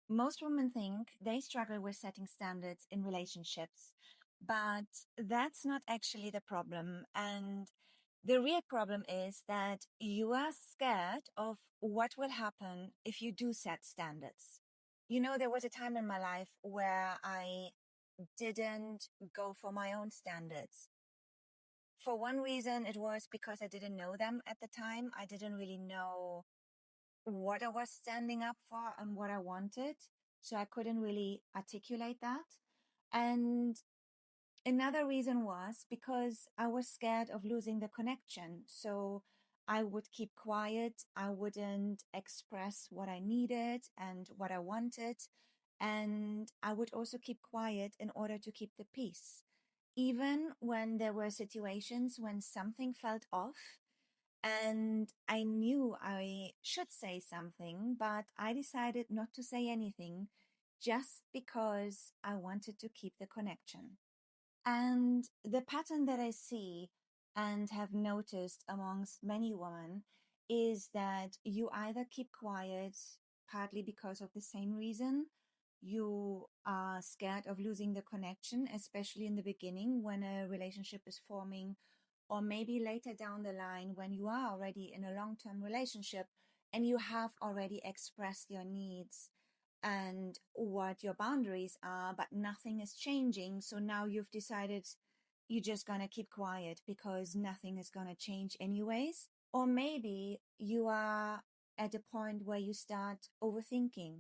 Most women think they struggle with setting standards in relationships, but that's not actually the problem. And the real problem is that you are scared of what will happen if you do set standards. You know, there was a time in my life where I didn't go for my own standards. For one reason, it was because I didn't know them at the time. I didn't really know what I was standing up for and what I wanted. So I couldn't really articulate that. And another reason was because I was scared of losing the connection. So I would keep quiet. I wouldn't express what I needed and what I wanted. And I would also keep quiet in order to keep the peace. Even when there were situations when something felt off, and I knew I should say something, but I decided not to say anything just because I wanted to keep the connection. And the pattern that I see and have noticed amongst many women is that you either keep quiet, partly because of the same reason. You are scared of losing the connection, especially in the beginning when a relationship is forming, or maybe later down the line when you are already in a long-term relationship and you have already expressed your needs and what your boundaries are, but nothing is changing. So now you've decided you're just going to keep quiet because nothing is going to change anyways. Or maybe you are at a point where you start overthinking.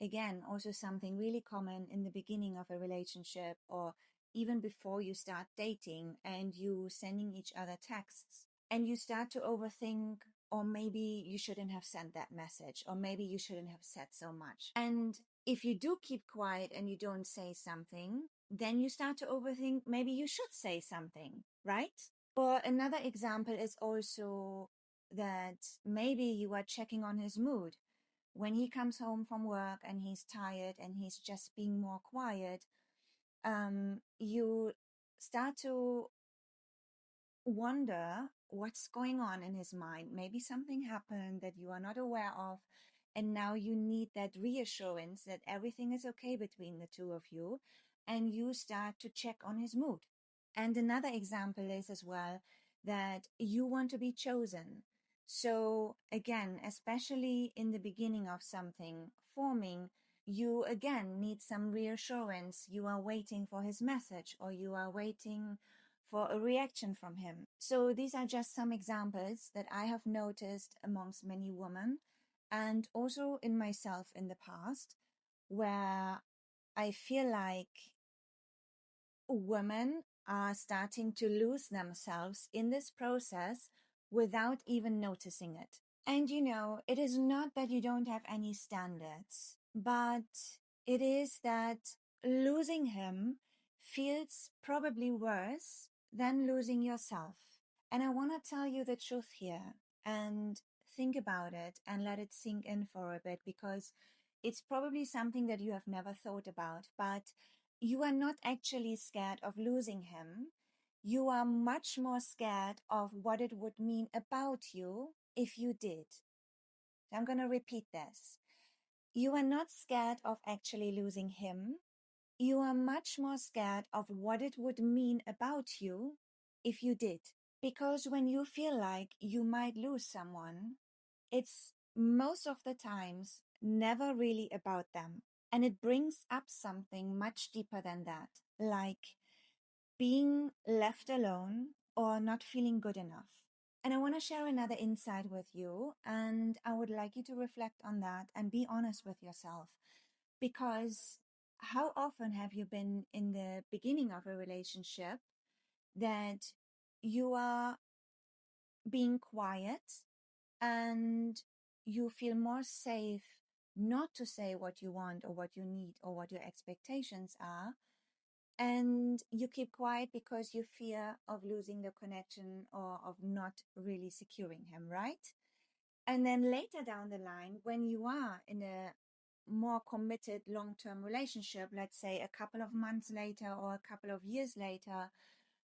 Again, also something really common in the beginning of a relationship or even before you start dating and you sending each other texts and you start to overthink, or maybe you shouldn't have sent that message, or maybe you shouldn't have said so much. And if you do keep quiet and you don't say something, then you start to overthink, maybe you should say something, right? Or another example is also that maybe you are checking on his mood. When he comes home from work and he's tired and he's just being more quiet, you start to wonder what's going on in his mind. Maybe something happened that you are not aware of, and now you need that reassurance that everything is okay between the two of you, and you start to check on his mood. And another example is as well that you want to be chosen. So again, especially in the beginning of something forming, you again need some reassurance. You are waiting for his message, or you are waiting for a reaction from him. So these are just some examples that I have noticed amongst many women and also in myself in the past, where I feel like women are starting to lose themselves in this process without even noticing it. And you know, it is not that you don't have any standards, but it is that losing him feels probably worse than losing yourself. And I want to tell you the truth here and think about it and let it sink in for a bit, because it's probably something that you have never thought about, but you are not actually scared of losing him. You are much more scared of what it would mean about you if you did. So I'm going to repeat this. You are not scared of actually losing him. You are much more scared of what it would mean about you if you did. Because when you feel like you might lose someone, it's most of the times never really about them. And it brings up something much deeper than that, like being left alone or not feeling good enough. And I want to share another insight with you, and I would like you to reflect on that and be honest with yourself. Because how often have you been in the beginning of a relationship that you are being quiet and you feel more safe not to say what you want or what you need or what your expectations are, and you keep quiet because you fear of losing the connection or of not really securing him, right? And then later down the line, when you are in a more committed long-term relationship, let's say a couple of months later or a couple of years later,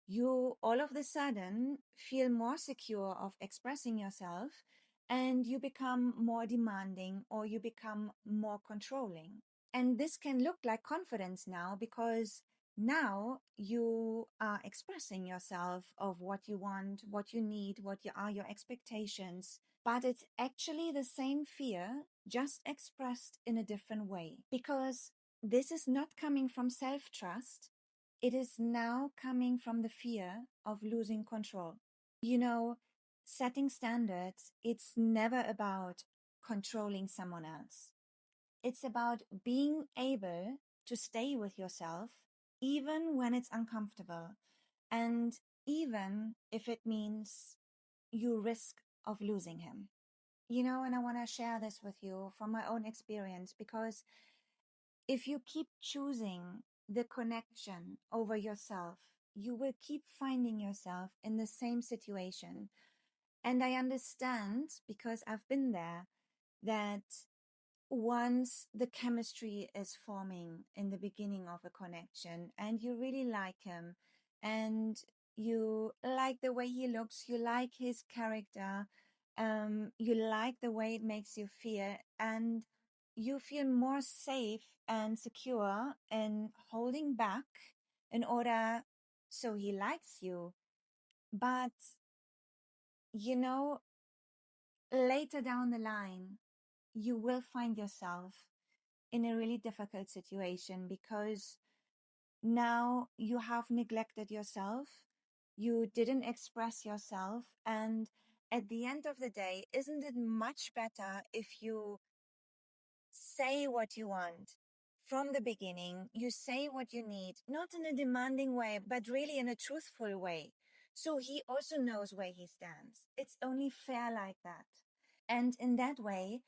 you all of a sudden feel more secure of expressing yourself, and you become more demanding or you become more controlling. And this can look like confidence now, because now you are expressing yourself of what you want, what you need, are your expectations. But it's actually the same fear, just expressed in a different way. Because this is not coming from self-trust. It is now coming from the fear of losing control. You know, setting standards, it's never about controlling someone else. It's about being able to stay with yourself, even when it's uncomfortable, and even if it means you risk of losing him. And I want to share this with you from my own experience, because if you keep choosing the connection over yourself, you will keep finding yourself in the same situation. And I understand, because I've been there, that once the chemistry is forming in the beginning of a connection and you really like him and you like the way he looks, you like his character, you like the way it makes you feel, and you feel more safe and secure in holding back in order so he likes you. But, you know, later down the line, you will find yourself in a really difficult situation, because now you have neglected yourself. You didn't express yourself. And at the end of the day, isn't it much better if you say what you want from the beginning? You say what you need, not in a demanding way, but really in a truthful way. So he also knows where he stands. It's only fair like that. And in that way,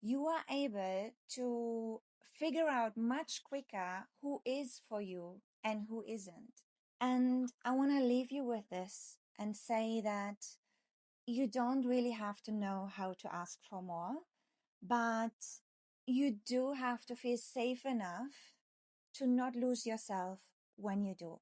you are able to figure out much quicker who is for you and who isn't. And I want to leave you with this and say that you don't really have to know how to ask for more, but you do have to feel safe enough to not lose yourself when you do.